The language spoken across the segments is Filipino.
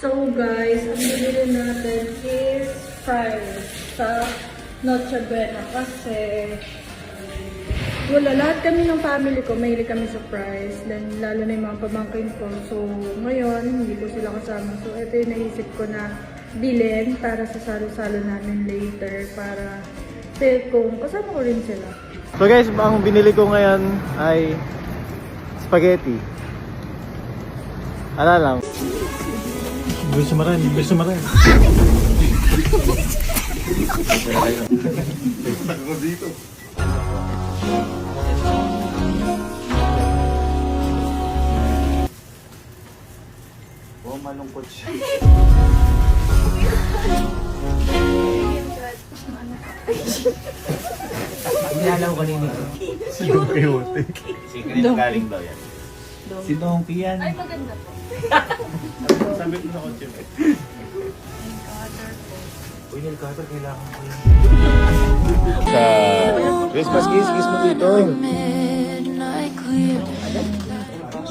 So guys, ang binili natin is fries sa Noche Buena kasi wala, lahat kami ng family ko, mahilig kami sa fries. Then lalo na yung mga pamangkin ko. So ngayon, hindi ko sila kasama. So ito yung naisip ko na bilhin para sa salo-salo namin later para say kung kasama ko rin sila. So guys, ang binili ko ngayon ay spaghetti. Ano lang? Bilis maran, bilis maran. Ako dito. Oh, malungkot siya. Hindi alam ko kanina. Sinong kayote? Secret galing daw yan. Sinong piyan? Ay, maganda po. Sabi ko sa kotse. Uy, nail cutter, kailangan ko yan. Sa Christmas kiss mo dito.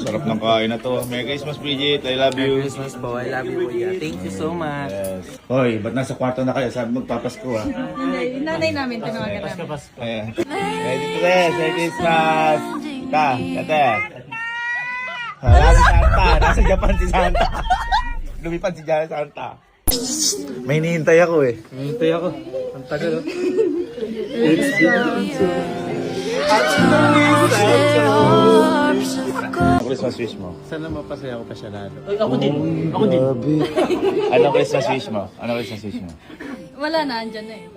Sarap ng kain na to. Merry Christmas, Bridget. I love Merry you. Christmas po. I love you, Kuya. Thank you so much. Yes. Hoy, ba't nasa kwarto na kayo? Sabi magpapasko ha. Yung nanay namin, tinawagan namin. Ayan. Ready to rest. Merry Christmas. Ta, tate. Wala si Santa. Nasa Japan si Santa. Lumipad si Santa. May hinihintay ako eh. Hintay ako. Ang tagal oh. Christmas wish mo? Sana mapasaya ko pa siya lalo. Uy, ako din. Ako din. Anong Christmas wish mo? Anong Christmas wish mo? Wala na, andyan na eh.